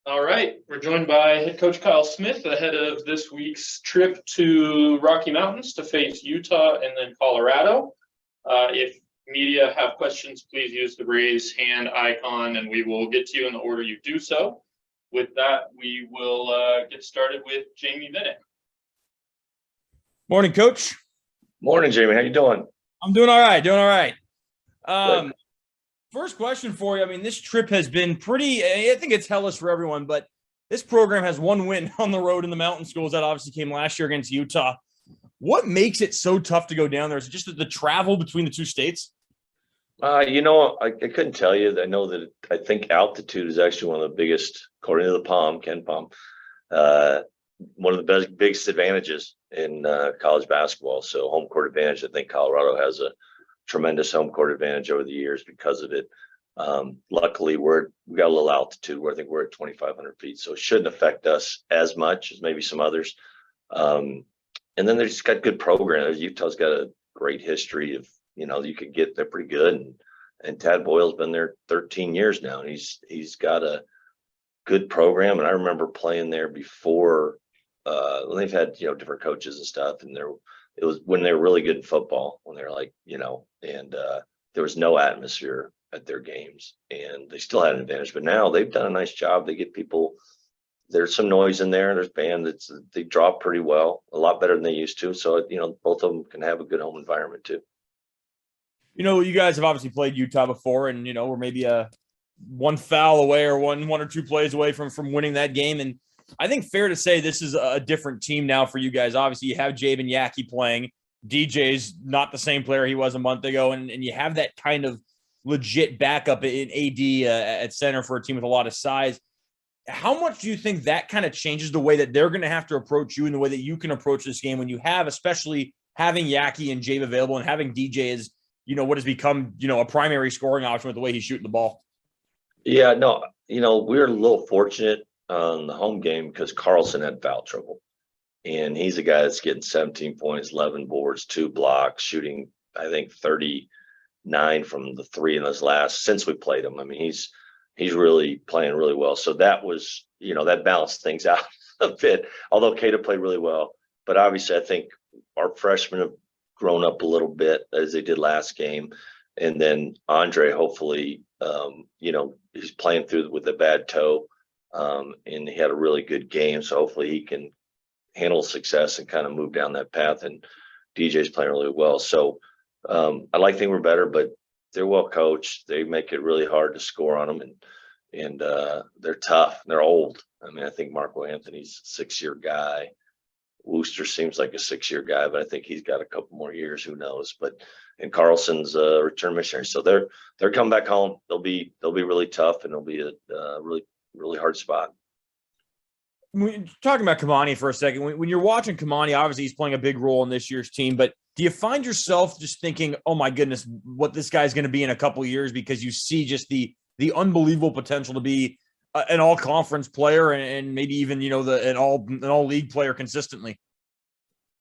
All right, we're joined by head coach Kyle Smith ahead of this week's trip to Rocky Mountains to face Utah and then Colorado. If media have questions, please use the raise hand icon and we will get to you in the order you do so. With that, we will get started with Jamie Minnick. Morning, Coach. Morning, Jamie. How you doing? I'm doing all right. First question for you. I mean, this trip has been I think it's hellish for everyone, but this program has one win on the road in the mountain schools. That obviously came last year against Utah. What makes it so tough to go down there? Is it just the travel between the two states? I couldn't tell you. I think altitude is actually one of the biggest, according to the Ken Palm, one of the biggest advantages in college basketball. So home court advantage. I think Colorado has a tremendous home court advantage over the years because of it. Luckily, we got a little altitude where I think we're at 2,500 feet, so it shouldn't affect us as much as maybe some others. And then they've just got good programs. Utah's got a great history of, they're pretty good. And Tad Boyle's been there 13 years now, and he's got a good program. And I remember playing there before. They've had different coaches and stuff, and it was when they were really good in football, when they're and there was no atmosphere at their games, and they still had an advantage. But now they've done a nice job. They get people. There's some noise in there. There's band they draw pretty well, a lot better than they used to. So both of them can have a good home environment too. You guys have obviously played Utah before, and we're maybe one foul away or one or two plays away from winning that game. And I think fair to say this is a different team now for you guys. Obviously, you have Jabin Yaki playing. DJ's not the same player he was a month ago, and you have that kind of legit backup in AD at center for a team with a lot of size. How much do you think that kind of changes the way that they're going to have to approach you and the way that you can approach this game when you have, especially having Yaki and Jabe available and having DJ as, what has become, a primary scoring option with the way he's shooting the ball? Yeah, no, we're a little fortunate on the home game because Carlson had foul trouble. And he's a guy that's getting 17 points, 11 boards, 2 blocks, shooting, I think, 39 from the three in his last since we played him. I mean, he's really playing really well. So that was, that balanced things out a bit, although Keita played really well. But obviously, I think our freshmen have grown up a little bit as they did last game. And then Andre, hopefully, he's playing through with a bad toe. And he had a really good game. So hopefully he can handle success and kind of move down that path. And DJ's playing really well. So I like to think we're better, but they're well coached. They make it really hard to score on them, and they're tough. They're old. I mean, I think Marco Anthony's a 6-year guy. Wooster seems like a 6-year guy, but I think he's got a couple more years. Who knows? And Carlson's a return missionary, so they're coming back home. They'll be really tough, and it'll be a really hard spot. Talking about Kamani for a second, when you're watching Kamani, obviously he's playing a big role in this year's team, but do you find yourself just thinking, oh my goodness, what this guy's going to be in a couple of years, because you see just the unbelievable potential to be an all-conference player and maybe even, an all-league player consistently?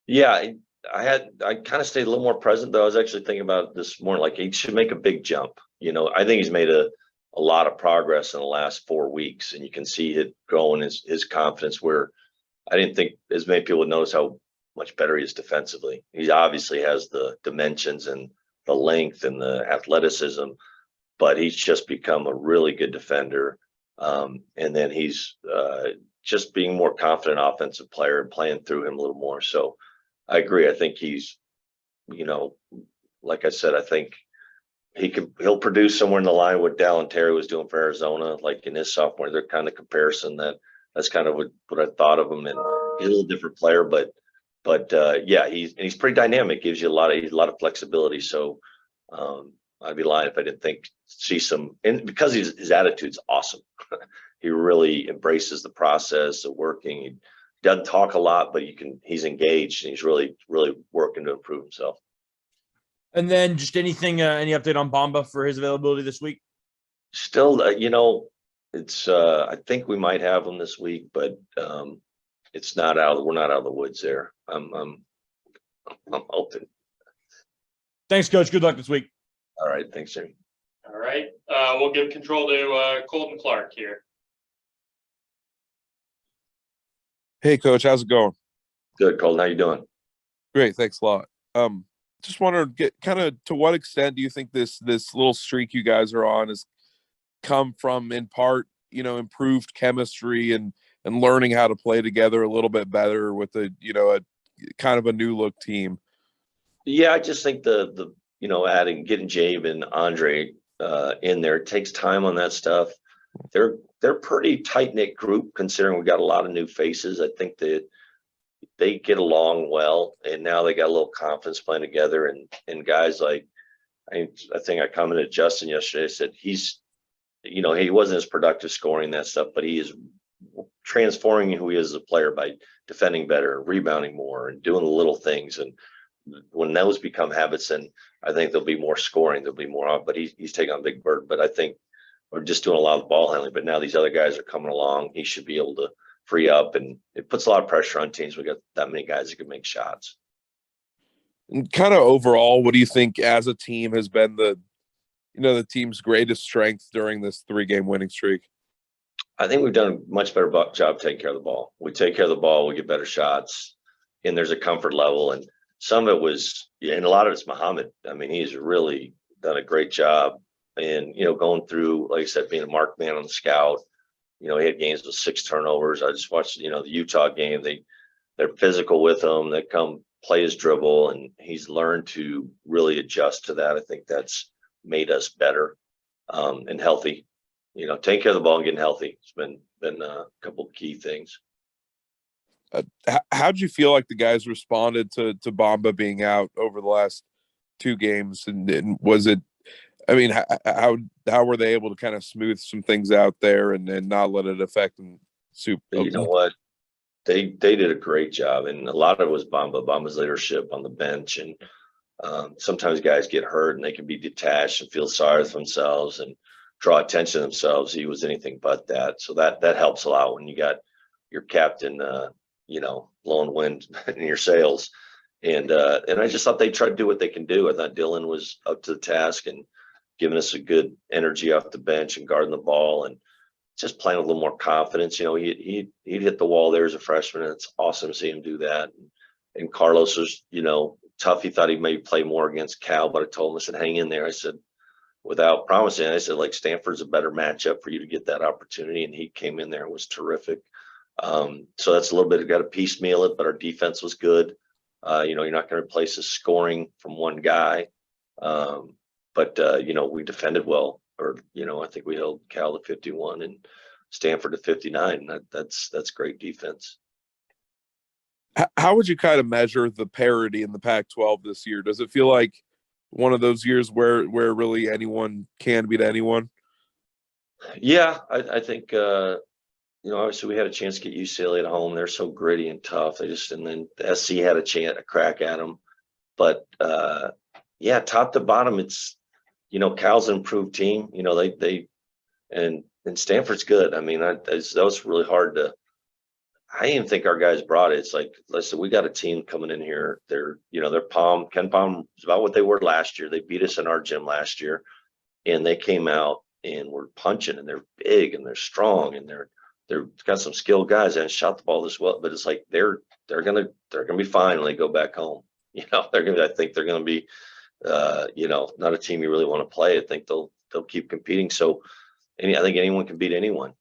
Yeah, I kind of stayed a little more present, though. I was actually thinking about it this morning, like he should make a big jump. I think he's made a lot of progress in the last 4 weeks, and you can see it growing his confidence, where I didn't think as many people would notice how much better he is defensively. He obviously has the dimensions and the length and the athleticism, but he's just become a really good defender. And then he's just being more confident offensive player and playing through him a little more. So I agree. I think he's, like I said, I think he'll produce somewhere in the line what Dallin Terry was doing for Arizona, like in his sophomore. They're kind of comparison. That's kind of what I thought of him. And he's a little different player, but yeah, he's pretty dynamic. Gives you a lot of flexibility. So I'd be lying if I didn't see some, and because his attitude's awesome. He really embraces the process of working. He doesn't talk a lot, but he's engaged, and he's really working to improve himself. And then just any update on Bamba for his availability this week? Still, it's I think we might have him this week, but it's not out. We're not out of the woods there. I'm hoping. Thanks, Coach. Good luck this week. All right. Thanks, Jimmy. All right. We'll give control to Colton Clark here. Hey, Coach, how's it going? Good, Colton. How you doing? Great, thanks a lot. Just want to get kind of to what extent do you think this little streak you guys are on has come from, in part, improved chemistry and learning how to play together a little bit better with a kind of a new look team? Yeah, I just think the getting Jabe and Andre in there, it takes time on that stuff. They're pretty tight knit group considering we got a lot of new faces. I think that they get along well, and now they got a little confidence playing together. And guys like I think I commented to Justin yesterday. I said he wasn't as productive scoring that stuff, but he is transforming who he is as a player by defending better, rebounding more, and doing the little things. And when those become habits, then I think there'll be more scoring. There'll be more. But he's taking on Big Bird. But I think we're just doing a lot of ball handling. But now these other guys are coming along. He should be able to free up, and it puts a lot of pressure on teams. We got that many guys that can make shots. And kind of overall, what do you think as a team has been the team's greatest strength during this 3-game winning streak? I think we've done a much better job taking care of the ball. We take care of the ball, we get better shots, and there's a comfort level. And some of it was, and a lot of it's Muhammad. I mean, he's really done a great job. And, going through, like I said, being a marked man on the scout, he had games with 6 turnovers. I just watched, the Utah game. They're physical with him. They come play his dribble, and he's learned to really adjust to that. I think that's made us better and healthy. Taking care of the ball and getting healthy. It's been a couple of key things. How'd you feel like the guys responded to Bamba being out over the last 2 games? And was it, I mean, how were they able to kind of smooth some things out there and not let it affect them? You know what? They did a great job, and a lot of it was Bamba's leadership on the bench. And sometimes guys get hurt and they can be detached and feel sorry for themselves and draw attention to themselves. He was anything but that. So that helps a lot when you got your captain, blowing wind in your sails. And I just thought they tried to do what they can do. I thought Dylan was up to the task and giving us a good energy off the bench and guarding the ball and just playing with a little more confidence. He'd hit the wall there as a freshman, and it's awesome to see him do that. And Carlos was, tough. He thought he'd maybe play more against Cal, but I told him, I said, hang in there. I said, without promising, I said, like, Stanford's a better matchup for you to get that opportunity. And he came in there and was terrific. So that's a little bit, got to piecemeal it, but our defense was good. You're not going to replace the scoring from one guy. But we defended well, or, I think we held Cal to 51 and Stanford to 59. That's great defense. How would you kind of measure the parity in the Pac-12 this year? Does it feel like one of those years where really anyone can beat anyone? Yeah, I think, obviously we had a chance to get UCLA at home. They're so gritty and tough. And then the SC had a crack at them. But, top to bottom, it's, Cal's an improved team. And Stanford's good. I mean, that was really hard to. I didn't even think our guys brought it. It's like, listen, we got a team coming in here. They're Ken Palm is about what they were last year. They beat us in our gym last year, and they came out and were punching, and they're big and they're strong and they're got some skilled guys and shot the ball this well. But it's like they're gonna be fine when they go back home. I think they're gonna be, not a team you really want to play. I think they'll keep competing. So, I think anyone can beat anyone.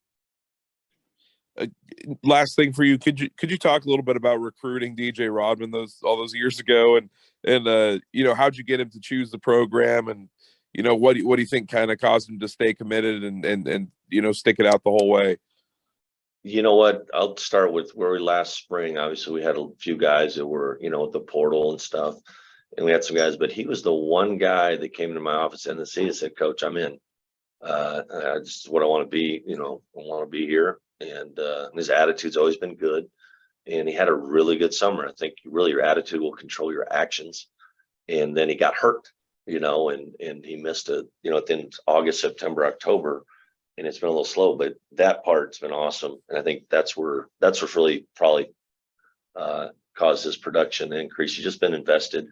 Last thing for you, could you talk a little bit about recruiting DJ Rodman all those years ago, and how'd you get him to choose the program, and what do you think kind of caused him to stay committed and stick it out the whole way? You know what? I'll start with where we last spring. Obviously, we had a few guys that were at the portal and stuff, and we had some guys, but he was the one guy that came into my office in the season and said, "Coach, I'm in. This is what I want to be. I want to be here." And his attitude's always been good, and he had a really good summer. I think really your attitude will control your actions. And then he got hurt, and he missed within August, September, October, and it's been a little slow. But that part's been awesome, and I think that's what's really probably caused his production to increase. He's just been invested.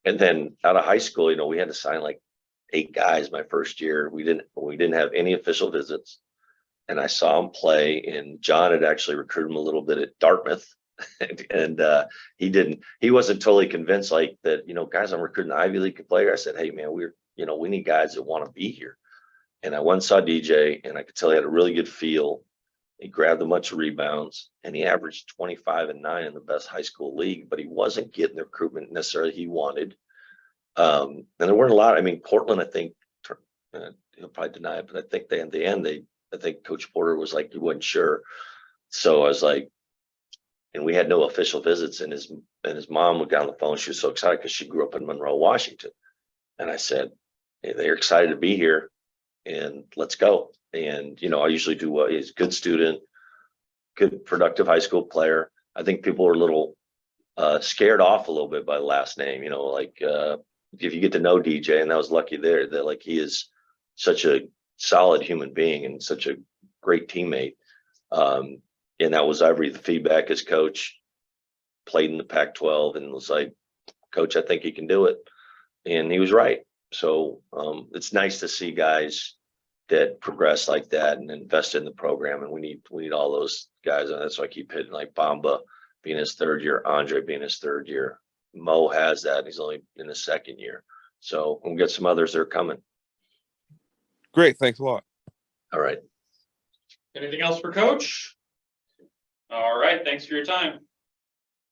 And then out of high school, we had to sign like 8 guys my first year. We didn't have any official visits. And I saw him play, and John had actually recruited him a little bit at Dartmouth. and he wasn't totally convinced like that, guys, I'm recruiting Ivy League player. I said, hey man, we need guys that want to be here. And I went and saw DJ, and I could tell he had a really good feel. He grabbed a bunch of rebounds, and he averaged 25 and 9 in the best high school league, but he wasn't getting the recruitment necessarily he wanted. And there weren't a lot. I mean, Portland, I think, he'll probably deny it, but I think in the end, I think Coach Porter was like, he wasn't sure. So I was like, and we had no official visits, and his mom would get on the phone. She was so excited because she grew up in Monroe, Washington. And I said, hey, they're excited to be here, and let's go. And, I usually do what he's a good student, good productive high school player. I think people are a little scared off a little bit by the last name, if you get to know DJ, and I was lucky there that like he is such a solid human being and such a great teammate. And that was the feedback as coach, played in the Pac-12 and was like, coach, I think he can do it. And he was right. So it's nice to see guys that progress like that and invest in the program. And we need all those guys. And that's why I keep hitting, like Bamba being his third year, Andre being his third year. Mo has that. He's only in his second year. So we'll get some others that are coming. Great. Thanks a lot. All right. Anything else for Coach? All right. Thanks for your time.